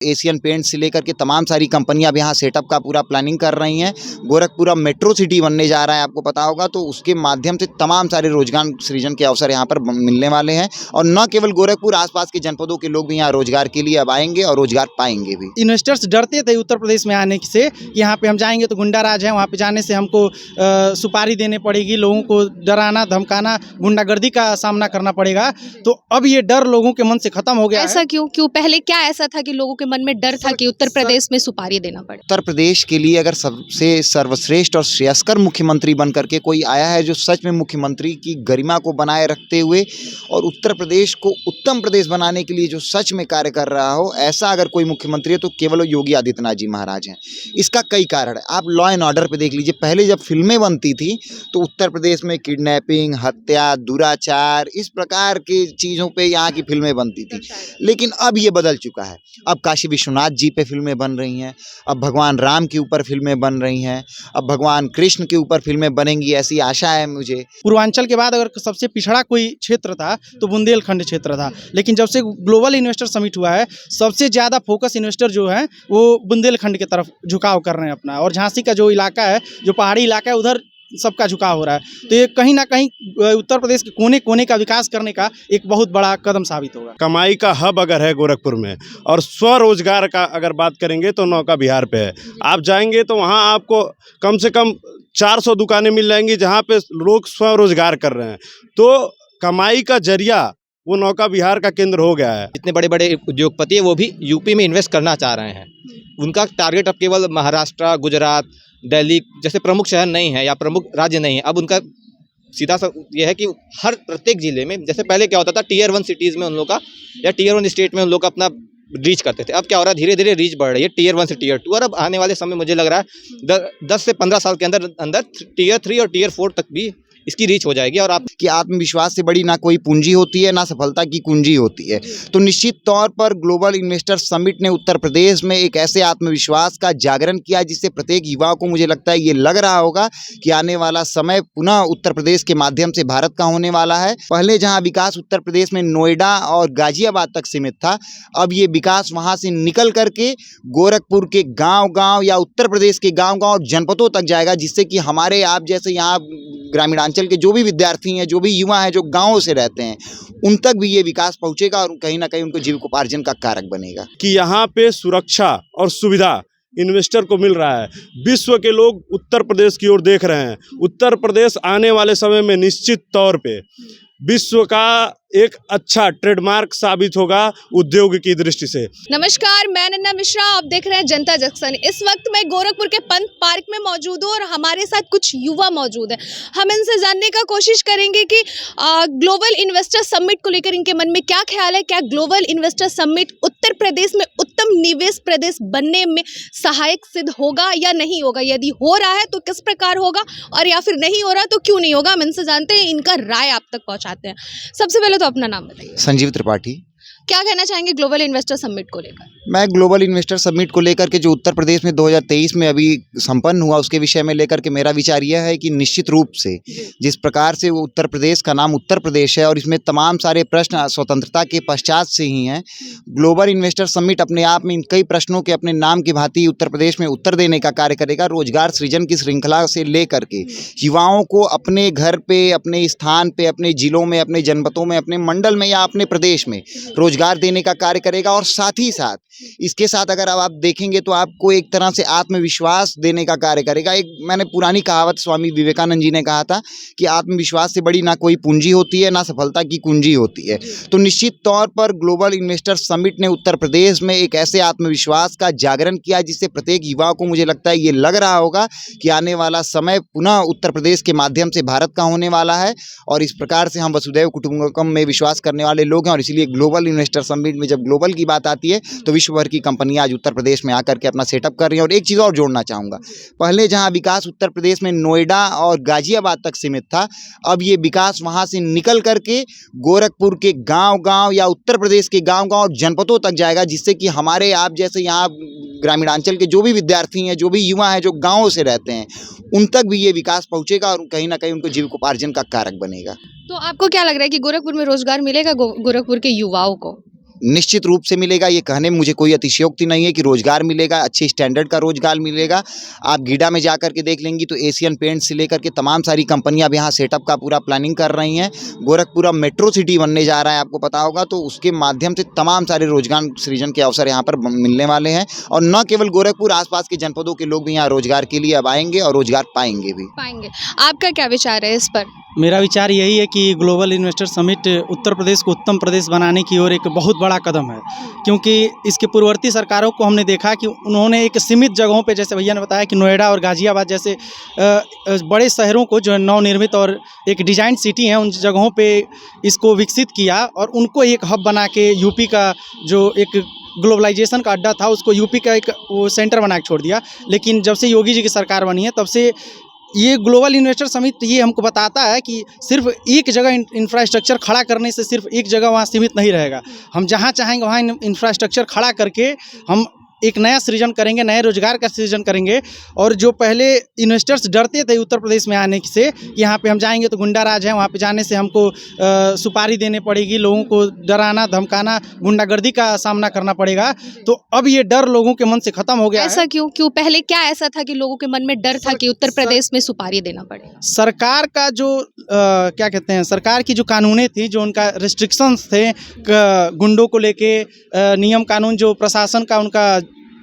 Asian paint से लेकर के तमाम सारी कंपनियां अब यहाँ सेटअप का पूरा प्लानिंग कर रही हैं। गोरखपुर अब मेट्रो सिटी बनने जा रहा है, आपको पता होगा, तो उसके माध्यम से तमाम सारे रोजगार सृजन के अवसर यहाँ पर मिलने वाले हैं। और न केवल गोरखपुर, आसपास के जनपदों के लोग भी यहाँ रोजगार के लिए अब आएंगे और रोजगार पाएंगे भी। इन्वेस्टर्स डरते थे उत्तर प्रदेश में आने से कि यहाँ पे हम जाएंगे तो गुंडा राज है, वहाँ पे जाने से हमको सुपारी देने पड़ेगी, लोगों को डराना धमकाना, गुंडागर्दी का सामना करना पड़ेगा। तो अब ये डर लोगों के मन से खत्म हो गया। ऐसा क्यों पहले क्या ऐसा था कि लोगों के मन में डर था कि उत्तर प्रदेश में सुपारी देना पड़े? उत्तर प्रदेश के लिए अगर सबसे सर्वश्रेष्ठ और श्रेयस्कर मुख्यमंत्री बन करके कोई आया है जो सच में मुख्यमंत्री की गरिमा को बनाए रखते हुए और उत्तर प्रदेश को उत्तम प्रदेश बनाने के लिए जो सच में कार्य कर रहा हो, ऐसा अगर कोई मुख्यमंत्री है तो केवल योगी आदित्यनाथ जी महाराज हैं। इसका कई कारण है, आप लॉ एंड ऑर्डर पे देख लीजिए। पहले जब फिल्में बनती थी तो उत्तर प्रदेश में किडनैपिंग, हत्या, दुराचार, इस प्रकार की चीज़ों पे यहाँ की फिल्में बनती थी। लेकिन अब ये बदल चुका है। अब काशी विश्वनाथ जी पे फिल्में बन रही हैं, अब भगवान राम के ऊपर फिल्में बन रही हैं, अब भगवान कृष्ण के ऊपर फिल्में बनेंगी, ऐसी आशा है मुझे। पूर्वांचल के बाद अगर सबसे पिछड़ा कोई क्षेत्र था तो बुंदेलखंड क्षेत्र था, लेकिन जब से ग्लोबल इन्वेस्टर समिट हुआ है सबसे ज़्यादा फोकस इन्वेस्टर जो है वो बुंदेलखंड की तरफ झुकाव कर रहे हैं अपना। और झांसी का जो इलाका है, जो पहाड़ी इलाका है, उधर सबका झुकाव हो रहा है। तो ये कहीं ना कहीं उत्तर प्रदेश के कोने कोने का विकास करने का एक बहुत बड़ा कदम साबित होगा। कमाई का हब अगर है गोरखपुर में, और स्वरोजगार का अगर बात करेंगे तो नौका बिहार पे है। आप जाएंगे तो वहाँ आपको कम से कम 400 दुकानें मिल जाएंगी जहाँ पे लोग स्वरोजगार कर रहे हैं। तो कमाई का जरिया वो नौका बिहार का केंद्र हो गया है। जितने बड़े बड़े उद्योगपति है वो भी यूपी में इन्वेस्ट करना चाह रहे हैं। उनका टारगेट अब केवल महाराष्ट्र, गुजरात, दिल्ली जैसे प्रमुख शहर नहीं है या प्रमुख राज्य नहीं है। अब उनका सीधा सा ये है कि हर प्रत्येक जिले में, जैसे पहले क्या होता था टियर 1 सिटीज़ में उन लोग का या टियर 1 स्टेट में उन लोग का अपना रीच करते थे। अब क्या हो रहा है, धीरे धीरे रीच बढ़ रही है टियर 1 से टियर 2, और अब आने वाले समय मुझे लग रहा है 10 से 15 साल के अंदर टियर 3 और टियर 4 तक भी इसकी रीच हो जाएगी। और आप कि आत्मविश्वास से बड़ी ना कोई पूंजी होती है, ना सफलता की कुंजी होती है। तो निश्चित तौर पर ग्लोबल इन्वेस्टर समिट ने उत्तर प्रदेश में एक ऐसे आत्मविश्वास का जागरण किया जिससे प्रत्येक युवा को, मुझे लगता है, ये लग रहा होगा कि आने वाला समय पुनः उत्तर प्रदेश के माध्यम से भारत का होने वाला है। पहले जहां विकास उत्तर प्रदेश में नोएडा और गाजियाबाद तक सीमित था, अब ये विकास वहां से निकल करके गोरखपुर के गाँव-गाँव या उत्तर प्रदेश के गाँव-गाँव जनपदों तक जाएगा, जिससे कि हमारे आप जैसे यहाँ ग्रामीणांचल के जो भी विद्यार्थी हैं, जो भी युवा हैं, जो गाँवों से रहते हैं, उन तक भी ये विकास पहुंचेगा और कहीं ना कहीं उनको जीविकोपार्जन का कारक बनेगा। कि यहाँ पे सुरक्षा और सुविधा इन्वेस्टर को मिल रहा है। विश्व के लोग उत्तर प्रदेश की ओर देख रहे हैं। उत्तर प्रदेश आने वाले समय में निश्चित तौर पे विश्व का एक अच्छा ट्रेडमार्क साबित होगा उद्योग की दृष्टि से। नमस्कार, मैं नन्ना मिश्रा, आप देख रहे हैं जनता जंक्शन। इस वक्त मैं गोरखपुर के पंत पार्क में मौजूद हूँ और हमारे साथ कुछ युवा मौजूद हैं। हम इनसे जानने का कोशिश करेंगे कि ग्लोबल इन्वेस्टर समिट को लेकर इनके मन में क्या ख्याल है। क्या global investor summit Uttar Pradesh में उत्तम निवेश प्रदेश बनने में सहायक सिद्ध होगा या नहीं होगा? यदि हो रहा है तो किस प्रकार होगा, और या फिर नहीं हो रहा तो क्यों नहीं होगा? हम इनसे जानते हैं, इनका राय आप तक पहुँचाते हैं। सबसे पहले तो अपना नाम बताइए। संजीव त्रिपाठी। क्या कहना चाहेंगे ग्लोबल इन्वेस्टर समिट को लेकर? मैं ग्लोबल इन्वेस्टर समिट को लेकर के जो उत्तर प्रदेश में 2023 में अभी संपन्न हुआ उसके विषय में लेकर के मेरा विचार यह है कि निश्चित रूप से जिस प्रकार से वो उत्तर प्रदेश का नाम उत्तर प्रदेश है और इसमें तमाम सारे प्रश्न स्वतंत्रता के पश्चात से ही हैं, ग्लोबल इन्वेस्टर समिट अपने आप में इन कई प्रश्नों के अपने नाम की भांति उत्तर प्रदेश में उत्तर देने का कार्य करेगा। रोजगार सृजन की श्रृंखला से लेकर के युवाओं को अपने घर पे, अपने स्थान पे, अपने जिलों में, अपने जनपदों में, अपने मंडल में या अपने प्रदेश में रोजगार देने का कार्य करेगा। और साथ ही साथ इसके साथ अगर अब आप देखेंगे तो आपको एक तरह से आत्मविश्वास देने का कार्य करेगा। एक मैंने पुरानी कहावत स्वामी विवेकानंद जी ने कहा था कि आत्मविश्वास से बड़ी ना कोई पूंजी होती है, ना सफलता की कुंजी होती है। तो निश्चित तौर पर ग्लोबल इन्वेस्टर समिट ने उत्तर प्रदेश में एक ऐसे आत्मविश्वास का जागरण किया जिससे प्रत्येक युवा को, मुझे लगता है, ये लग रहा होगा कि आने वाला समय पुनः उत्तर प्रदेश के माध्यम से भारत का होने वाला है। और इस प्रकार से हम वसुधैव कुटुंबकम में विश्वास करने वाले लोग हैं और इसीलिए ग्लोबल इन्वेस्टर समिट में जब ग्लोबल की बात आती है तो विश्व भर की कंपनियां आज उत्तर प्रदेश में आकर के अपना सेटअप कर रही हैं। और एक चीज़ और जोड़ना चाहूँगा, पहले जहां विकास उत्तर प्रदेश में नोएडा और गाजियाबाद तक सीमित था, अब ये विकास वहां से निकल करके गोरखपुर के गांव-गांव या उत्तर प्रदेश के गांव-गांव जनपदों तक जाएगा, जिससे कि हमारे आप जैसे यहाँ ग्रामीणांचल के जो भी विद्यार्थी हैं, जो भी युवा हैं, जो गाँवों से रहते हैं, उन तक भी ये विकास पहुँचेगा और कहीं ना कहीं उनको जीविकोपार्जन का कारक बनेगा। तो आपको क्या लग रहा है कि गोरखपुर में रोजगार मिलेगा गोरखपुर के युवाओं को? निश्चित रूप से मिलेगा। ये कहने में मुझे कोई अतिशयोक्ति नहीं है कि रोज़गार मिलेगा, अच्छे स्टैंडर्ड का रोज़गार मिलेगा। आप गीडा में जा कर के देख लेंगी तो एशियन पेंट्स से लेकर के तमाम सारी कंपनियां अब यहाँ सेटअप का पूरा प्लानिंग कर रही हैं। गोरखपुर अब मेट्रो सिटी बनने जा रहा है, आपको पता होगा, तो उसके माध्यम से तमाम सारे रोजगार सृजन के अवसर यहाँ पर मिलने वाले हैं। और न केवल गोरखपुर, आसपास के जनपदों के लोग भी यहाँ रोजगार के लिए अब आएंगे और रोजगार पाएंगे भी। आपका क्या विचार है इस पर? मेरा विचार यही है कि global investor summit Uttar Pradesh को उत्तम प्रदेश बनाने की ओर एक बहुत बड़ा कदम है, क्योंकि इसके पूर्ववर्ती सरकारों को हमने देखा कि उन्होंने एक सीमित जगहों पे, जैसे भैया ने बताया कि नोएडा और गाजियाबाद जैसे बड़े शहरों को जो नवनिर्मित और एक डिजाइन सिटी हैं, उन जगहों पे इसको विकसित किया और उनको एक हब बना के यूपी का जो एक ग्लोबलाइजेशन का अड्डा था उसको यूपी का एक वो सेंटर बना के छोड़ दिया। लेकिन जब से योगी जी की सरकार बनी है तब से ये ग्लोबल इन्वेस्टर समिट ये हमको बताता है कि सिर्फ एक जगह इंफ्रास्ट्रक्चर खड़ा करने से सिर्फ एक जगह वहाँ सीमित नहीं रहेगा। हम जहाँ चाहेंगे वहाँ इंफ्रास्ट्रक्चर खड़ा करके हम एक नया सृजन करेंगे, नए रोजगार का सृजन करेंगे। और जो पहले इन्वेस्टर्स डरते थे उत्तर प्रदेश में आने से कि यहाँ पे हम जाएंगे तो गुंडा राज है, वहाँ पे जाने से हमको सुपारी देने पड़ेगी, लोगों को डराना धमकाना, गुंडागर्दी का सामना करना पड़ेगा, तो अब ये डर लोगों के मन से खत्म हो गया। ऐसा क्यों पहले क्या ऐसा था कि लोगों के मन में डर था कि उत्तर प्रदेश में सुपारी देना पड़ेगा? सरकार का जो क्या कहते हैं, सरकार की जो कानूनें थी, जो उनका रिस्ट्रिक्शंस थे गुंडों को लेके, नियम कानून जो प्रशासन का उनका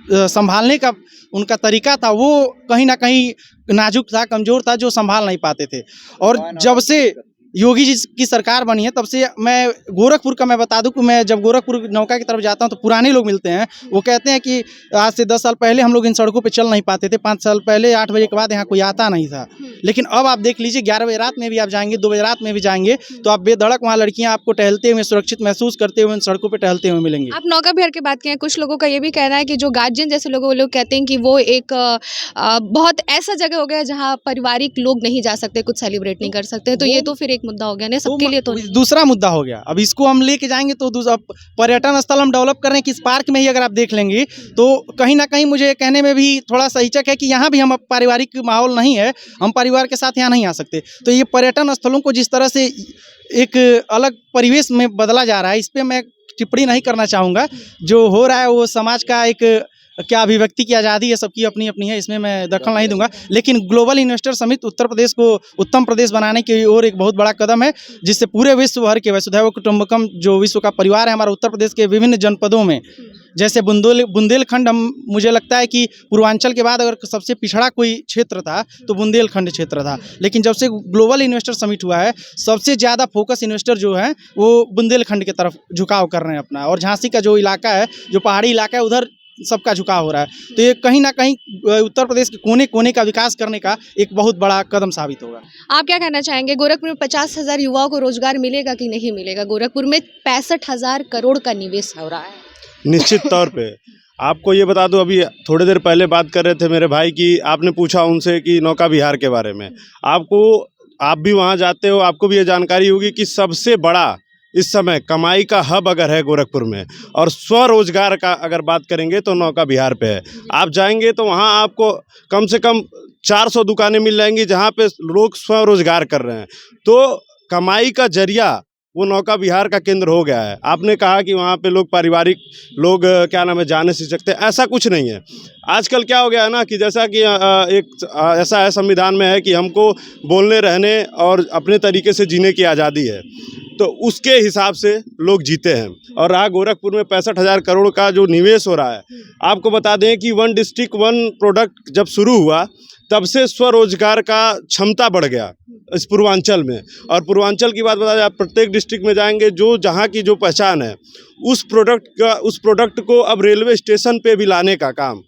संभालने का उनका तरीका था, वो कहीं ना कहीं नाजुक था, कमज़ोर था, जो संभाल नहीं पाते थे। और जब से योगी जी की सरकार बनी है तब से मैं गोरखपुर का मैं बता दूं कि मैं जब गोरखपुर नौका की तरफ जाता हूं तो पुराने लोग मिलते हैं, वो कहते हैं कि आज से 10 साल पहले हम लोग इन सड़कों पे चल नहीं पाते थे, 5 साल पहले 8 बजे के बाद यहाँ कोई आता नहीं था। लेकिन अब आप देख लीजिए 11 बजे रात में भी आप जाएंगे, 2 बजे रात में भी जाएंगे तो आप बेधड़क वहाँ लड़कियाँ आपको टहलते हुए, सुरक्षित महसूस करते हुए इन सड़कों पर टहलते हुए मिलेंगे। आप नौका विहार की बात किए, कुछ लोगों का ये भी कहना है कि जो गार्जियन जैसे लोग, वो लोग कहते हैं कि वो एक बहुत ऐसा जगह हो गया जहाँ पारिवारिक लोग नहीं जा सकते, कुछ सेलिब्रेट नहीं कर सकते, तो ये तो फिर एक मुद्दा हो गया ना सबके लिए, तो दूसरा मुद्दा हो गया। अब इसको हम लेके जाएंगे तो दूसरा पर्यटन स्थल हम डेवलप कर रहे हैं कि इस पार्क में ही अगर आप देख लेंगे तो कहीं ना कहीं मुझे कहने में भी थोड़ा सा हिचक है कि यहाँ भी हम पारिवारिक माहौल नहीं है, हम परिवार के साथ यहाँ नहीं आ सकते। तो ये पर्यटन स्थलों को जिस तरह से एक अलग परिवेश में बदला जा रहा है, इस पर मैं टिप्पणी नहीं करना चाहूँगा। जो हो रहा है वो समाज का एक क्या अभिव्यक्ति की आज़ादी है, सबकी अपनी अपनी है, इसमें मैं दखल नहीं दूंगा। लेकिन global investor summit Uttar Pradesh को उत्तम प्रदेश बनाने की ओर एक बहुत बड़ा कदम है, जिससे पूरे विश्व भर के वसुधैव कुटुंबकम जो विश्व का परिवार है हमारा उत्तर प्रदेश के विभिन्न जनपदों में, जैसे बुंदेलखंड, मुझे लगता है कि पूर्वांचल के बाद अगर सबसे पिछड़ा कोई क्षेत्र था तो बुंदेलखंड क्षेत्र था। लेकिन जब से ग्लोबल इन्वेस्टर समिट हुआ है सबसे ज़्यादा फोकस इन्वेस्टर जो है वो बुंदेलखंड की तरफ झुकाव कर रहे हैं अपना, और झांसी का जो इलाका है, जो पहाड़ी इलाका है, उधर सबका झुकाव हो रहा है। तो ये कहीं ना कहीं उत्तर प्रदेश के कोने कोने का विकास करने का एक बहुत बड़ा कदम साबित होगा। आप क्या कहना चाहेंगे, गोरखपुर में 50,000 युवाओं को रोजगार मिलेगा कि नहीं मिलेगा? गोरखपुर में 65,000 करोड़ का निवेश हो रहा है। निश्चित तौर पे आपको ये बता दूं, अभी थोड़ी देर पहले बात कर रहे थे मेरे भाई की, आपने पूछा उनसे कि नौका विहार के बारे में। आप भी वहाँ जाते हो, आपको भी ये जानकारी होगी कि सबसे बड़ा इस समय कमाई का हब अगर है गोरखपुर में, और स्वरोजगार का अगर बात करेंगे तो नौका विहार पे है। आप जाएंगे तो वहाँ आपको कम से कम 400 दुकानें मिल जाएंगी जहाँ पे लोग स्वरोजगार कर रहे हैं। तो कमाई का जरिया वो नौका विहार का केंद्र हो गया है। आपने कहा कि वहाँ पे लोग पारिवारिक लोग क्या नाम है जाने से सकते हैं, ऐसा कुछ नहीं है। आजकल क्या हो गया है ना कि जैसा कि एक ऐसा है संविधान में है कि हमको बोलने, रहने और अपने तरीके से जीने की आज़ादी है, तो उसके हिसाब से लोग जीते हैं। और रहा गोरखपुर में 65,000 करोड़ का जो निवेश हो रहा है, आपको बता दें कि 1 डिस्ट्रिक्ट 1 प्रोडक्ट जब शुरू हुआ तब से स्वरोजगार का क्षमता बढ़ गया इस पूर्वांचल में। और पूर्वांचल की बात बता दें, आप प्रत्येक डिस्ट्रिक्ट में जाएंगे, जो जहाँ की जो पहचान है उस प्रोडक्ट को अब रेलवे स्टेशन पे भी लाने का काम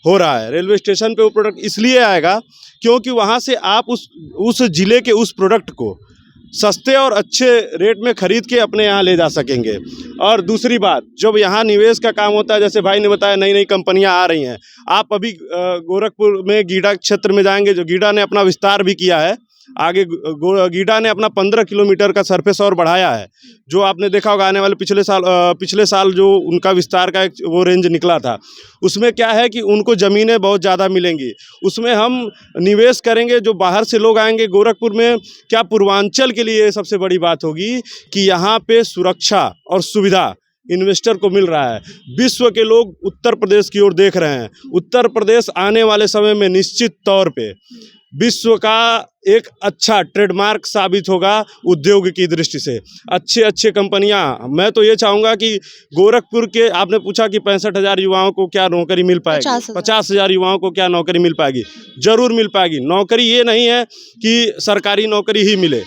हो रहा है। रेलवे स्टेशन पे वो प्रोडक्ट इसलिए आएगा क्योंकि वहाँ से आप उस ज़िले के उस प्रोडक्ट को सस्ते और अच्छे रेट में खरीद के अपने यहाँ ले जा सकेंगे। और दूसरी बात, जब यहाँ निवेश का काम होता है, जैसे भाई ने बताया नई नई कंपनियाँ आ रही हैं। आप अभी गोरखपुर में गीडा क्षेत्र में जाएंगे, जो गीडा ने अपना विस्तार भी किया है आगे, गीडा ने अपना 15 किलोमीटर का सरफेस और बढ़ाया है। जो आपने देखा होगा आने वाले पिछले साल जो उनका विस्तार का एक वो रेंज निकला था, उसमें क्या है कि उनको ज़मीनें बहुत ज़्यादा मिलेंगी। उसमें हम निवेश करेंगे, जो बाहर से लोग आएंगे गोरखपुर में। क्या पूर्वांचल के लिए सबसे बड़ी बात होगी कि यहाँ पे सुरक्षा और सुविधा इन्वेस्टर को मिल रहा है। विश्व के लोग उत्तर प्रदेश की ओर देख रहे हैं। उत्तर प्रदेश आने वाले समय में निश्चित तौर पे विश्व का एक अच्छा ट्रेडमार्क साबित होगा उद्योग की दृष्टि से। अच्छे अच्छे कंपनियां, मैं तो ये चाहूँगा कि गोरखपुर के, आपने पूछा कि 65,000 युवाओं को क्या नौकरी मिल पाएगी, 50,000 युवाओं को क्या नौकरी मिल पाएगी, जरूर मिल पाएगी। नौकरी ये नहीं है कि सरकारी नौकरी ही मिले,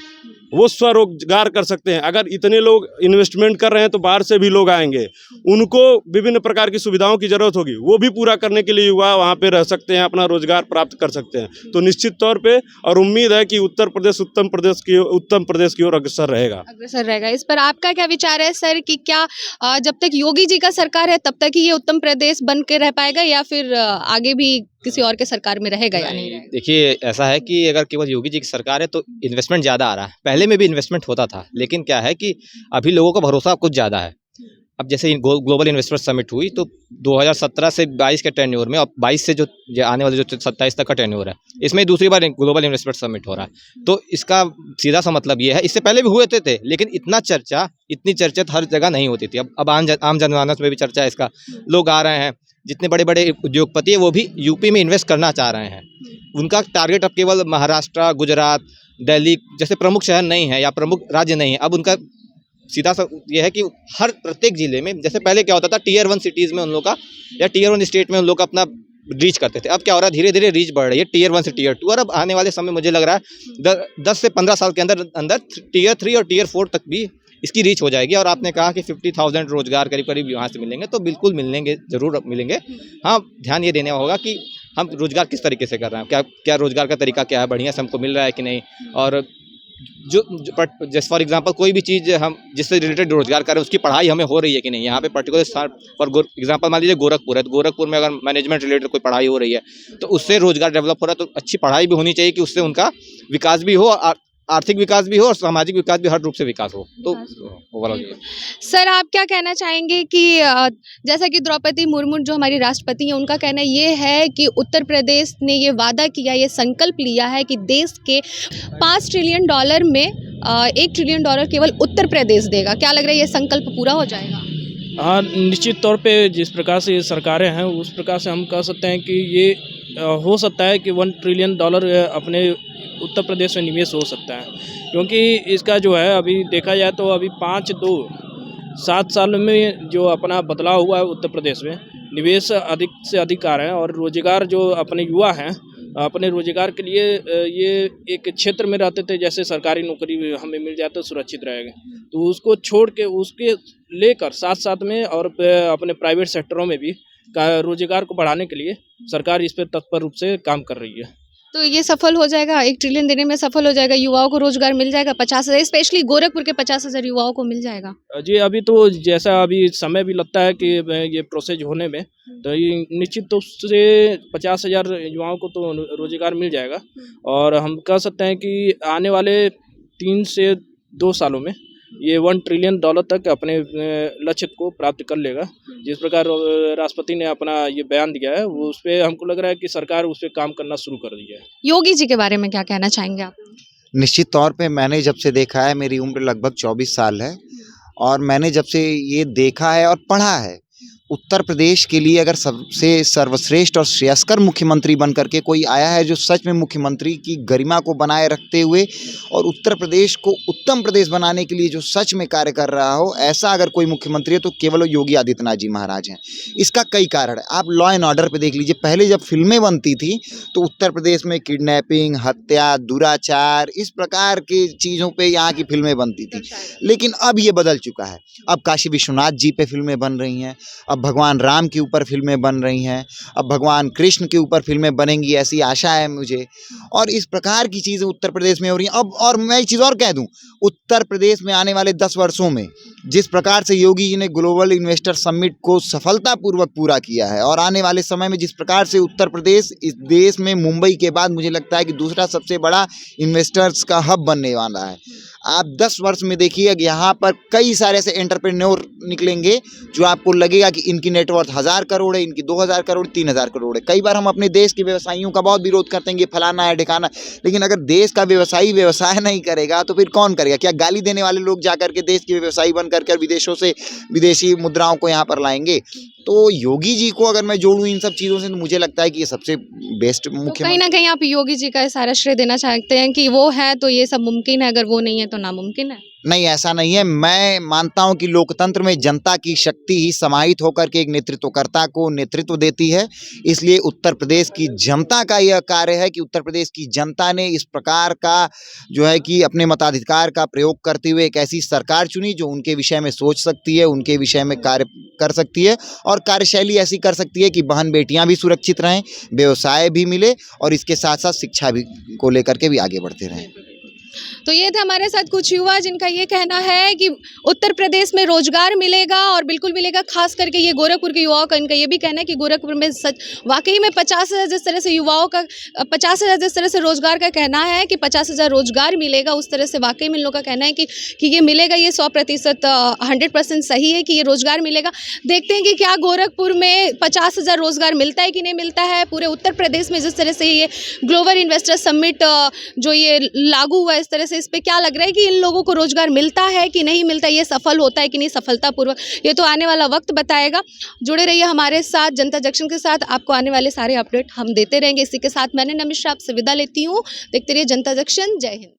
वो स्वरोजगार कर सकते हैं। अगर इतने लोग इन्वेस्टमेंट कर रहे हैं तो बाहर से भी लोग आएंगे, उनको विभिन्न प्रकार की सुविधाओं की ज़रूरत होगी, वो भी पूरा करने के लिए युवा वहाँ पे रह सकते हैं, अपना रोजगार प्राप्त कर सकते हैं। तो निश्चित तौर पे और उम्मीद है कि उत्तर प्रदेश उत्तम प्रदेश की ओर अग्रसर रहेगा। इस पर आपका क्या विचार है सर कि क्या जब तक योगी जी का सरकार है तब तक ही ये उत्तम प्रदेश बन के रह पाएगा या फिर आगे भी किसी और के सरकार में रहेगा या नहीं रहेगा? देखिए, ऐसा है कि अगर केवल योगी जी की सरकार है तो इन्वेस्टमेंट ज़्यादा आ रहा है। पहले में भी इन्वेस्टमेंट होता था, लेकिन क्या है कि अभी लोगों का भरोसा कुछ ज़्यादा है। अब जैसे ग्लोबल इन्वेस्टर समिट हुई तो 2017 से 22 के टेन्योर में, और 22 से जो आने वाले जो 27 तक का टेन्योर है, इसमें दूसरी बार ग्लोबल इन्वेस्टर समिट हो रहा है। तो इसका सीधा सा मतलब ये है, इससे पहले भी हुए थे लेकिन इतनी चर्चा हर जगह नहीं होती थी। अब आम जनमानस में भी चर्चा है इसका, लोग आ रहे हैं। जितने बड़े बड़े उद्योगपति है वो भी यूपी में इन्वेस्ट करना चाह रहे हैं। उनका टारगेट अब केवल महाराष्ट्र, गुजरात, दिल्ली जैसे प्रमुख शहर नहीं है या प्रमुख राज्य नहीं है। अब उनका सीधा सा ये है कि हर प्रत्येक जिले में, जैसे पहले क्या होता था टीयर 1 सिटीज़ में उन लोग का या टीयर 1 स्टेट में उन लोग का अपना रीच करते थे। अब क्या हो रहा है, धीरे धीरे रीच बढ़ रही है टीयर 1 से टीयर 2, और अब आने वाले समय मुझे लग रहा है 10 से 15 साल के अंदर टीयर 3 और टीयर 4 तक भी इसकी रीच हो जाएगी। और आपने कहा कि 50,000 रोजगार करीब यहाँ से मिलेंगे, तो बिल्कुल मिलेंगे, ज़रूर मिलेंगे। हाँ, ध्यान ये देना होगा कि हम रोजगार किस तरीके से कर रहे हैं, क्या रोजगार का तरीका क्या है, बढ़िया से हमको मिल रहा है कि नहीं। और जैसे फॉर एग्जांपल कोई भी चीज़ हम जिससे रिलेटेड रोजगार कर रहे हैं उसकी पढ़ाई हमें हो रही है कि नहीं। यहाँ पे पर्टिकुलर फॉर एग्जांपल मान लीजिए गोरखपुर है, तो गोरखपुर में अगर मैनेजमेंट रिलेटेड कोई पढ़ाई हो रही है तो उससे रोजगार डेवलप हो रहा है। तो अच्छी पढ़ाई भी होनी चाहिए कि उससे उनका विकास भी हो, आर्थिक विकास भी हो और सामाजिक विकास भी, हर रूप से विकास हो। तो ओवरऑल सर आप क्या कहना चाहेंगे कि जैसा कि द्रौपदी मुर्मू जो हमारी राष्ट्रपति हैं, उनका कहना ये है कि उत्तर प्रदेश ने ये वादा किया, ये संकल्प लिया है कि देश के $5 ट्रिलियन में $1 ट्रिलियन केवल उत्तर प्रदेश देगा। क्या लग रहा है ये संकल्प पूरा हो जाएगा? हाँ, निश्चित तौर पे जिस प्रकार से ये सरकारें हैं उस प्रकार से हम कह सकते हैं कि ये हो सकता है कि $1 ट्रिलियन अपने उत्तर प्रदेश में निवेश हो सकता है। क्योंकि इसका जो है अभी देखा जाए तो अभी 7 साल में जो अपना बदलाव हुआ है उत्तर प्रदेश में, निवेश अधिक से अधिक आ रहे हैं और रोजगार जो अपने युवा हैं अपने रोजगार के लिए ये एक क्षेत्र में रहते थे, जैसे सरकारी नौकरी हमें मिल जाए तो सुरक्षित रहेगा, तो उसको छोड़ के उसके लेकर साथ में और अपने प्राइवेट सेक्टरों में भी रोजगार को बढ़ाने के लिए सरकार इस पर तत्पर रूप से काम कर रही है। तो ये सफल हो जाएगा, $1 ट्रिलियन देने में सफल हो जाएगा, युवाओं को रोजगार मिल जाएगा, 50,000 स्पेशली गोरखपुर के 50,000 युवाओं को मिल जाएगा। जी, अभी तो जैसा अभी समय भी लगता है कि ये प्रोसेस होने में, तो ये निश्चित रूप से 50,000 युवाओं को तो रोजगार मिल जाएगा। और हम कह सकते हैं कि आने वाले 3 से 2 सालों में ये $1 ट्रिलियन तक अपने लक्ष्य को प्राप्त कर लेगा। जिस प्रकार राष्ट्रपति ने अपना ये बयान दिया है वो उस पर हमको लग रहा है कि सरकार उस पर काम करना शुरू कर दी है। योगी जी के बारे में क्या कहना चाहेंगे आप? निश्चित तौर पे मैंने जब से देखा है, मेरी उम्र लगभग 24 साल है, और मैंने जब से ये देखा है और पढ़ा है, उत्तर प्रदेश के लिए अगर सबसे सर्वश्रेष्ठ और श्रेयस्कर मुख्यमंत्री बन करके कोई आया है जो सच में मुख्यमंत्री की गरिमा को बनाए रखते हुए और उत्तर प्रदेश को उत्तम प्रदेश बनाने के लिए जो सच में कार्य कर रहा हो, ऐसा अगर कोई मुख्यमंत्री है तो केवल योगी आदित्यनाथ जी महाराज हैं। इसका कई कारण है, आप लॉ एंड ऑर्डर पे देख लीजिए। पहले जब फिल्में बनती थी तो उत्तर प्रदेश में किडनैपिंग, हत्या, दुराचार, इस प्रकार की चीज़ों पे यहाँ की फिल्में बनती थी, लेकिन अब ये बदल चुका है। अब काशी विश्वनाथ जी पे फिल्में बन रही हैं, अब भगवान राम के ऊपर फिल्में बन रही हैं, अब भगवान कृष्ण के ऊपर फिल्में बनेंगी, ऐसी आशा है मुझे। और इस प्रकार की चीज़ें उत्तर प्रदेश में हो रही हैं। अब और मैं एक चीज़ और कह दूं, उत्तर प्रदेश में आने वाले 10 वर्षों में जिस प्रकार से योगी जी ने ग्लोबल इन्वेस्टर समिट को सफलतापूर्वक पूरा किया है, और आने वाले समय में जिस प्रकार से उत्तर प्रदेश इस देश में मुंबई के बाद मुझे लगता है कि दूसरा सबसे बड़ा इन्वेस्टर्स का हब बनने वाला है। आप 10 वर्ष में देखिए यहाँ पर कई सारे ऐसे एंटरप्रेन्योर निकलेंगे जो आपको लगेगा कि इनकी नेटवर्थ 1000 करोड़ है, इनकी 2000 करोड़, 3000 करोड़ है। कई बार हम अपने देश के व्यवसायियों का बहुत विरोध करते हैं, ये फलाना है ढिकाना, लेकिन अगर देश का व्यवसायी व्यवसाय नहीं करेगा तो फिर कौन करेगा? क्या गाली देने वाले लोग जाकर के देश के व्यवसायी बन उत्तोलन करके और विदेशों से विदेशी मुद्राओं को यहाँ पर लाएंगे। तो योगी जी को अगर मैं जोड़ूं इन सब चीज़ों से तो मुझे लगता है कि ये सबसे बेस्ट तो कहीं मुख्यमंत्री। ना कहीं आप योगी जी का सारा श्रेय देना चाहते हैं कि वो है तो ये सब मुमकिन है, अगर वो नहीं है तो नामुमकिन है। नहीं, ऐसा नहीं है। मैं मानता हूं कि लोकतंत्र में जनता की शक्ति ही समाहित होकर के एक नेतृत्वकर्ता को नेतृत्व देती है। इसलिए उत्तर प्रदेश की जनता का यह कार्य है कि उत्तर प्रदेश की जनता ने इस प्रकार का जो है कि अपने मताधिकार का प्रयोग करते हुए एक ऐसी सरकार चुनी जो उनके विषय में सोच सकती है, उनके विषय में कार्य कर सकती है और कार्यशैली ऐसी कर सकती है कि बहन बेटियां भी सुरक्षित रहें, व्यवसाय भी मिले और इसके साथ साथ शिक्षा भी को लेकर के भी आगे बढ़ते रहें। तो ये थे हमारे साथ कुछ युवा जिनका ये कहना है कि उत्तर प्रदेश में रोजगार मिलेगा और बिल्कुल मिलेगा। खास करके ये गोरखपुर के युवाओं का इनका ये भी कहना है कि गोरखपुर में सच वाकई में 50,000 जिस तरह से युवाओं का 50,000 जिस तरह से रोजगार का कहना है कि 50,000 रोजगार मिलेगा, उस तरह से वाकई में इन लोगों का कहना है कि ये मिलेगा। ये 100% 100% सही है कि ये रोजगार मिलेगा। देखते हैं कि क्या गोरखपुर में 50,000 रोजगार मिलता है कि नहीं मिलता है। पूरे उत्तर प्रदेश में जिस तरह से ये ग्लोबल इन्वेस्टर समिट जो ये लागू हुआ, इस तरह से इस पे क्या लग रहा है कि इन लोगों को रोजगार मिलता है कि नहीं मिलता, ये सफल होता है कि नहीं सफलतापूर्वक, ये तो आने वाला वक्त बताएगा। जुड़े रहिए हमारे साथ जनता जंक्शन के साथ, आपको आने वाले सारे अपडेट हम देते रहेंगे। इसी के साथ मैंने नमिश्रा आपसे विदा लेती हूँ। देखते रहिए जनता जंक्शन। जय हिंद।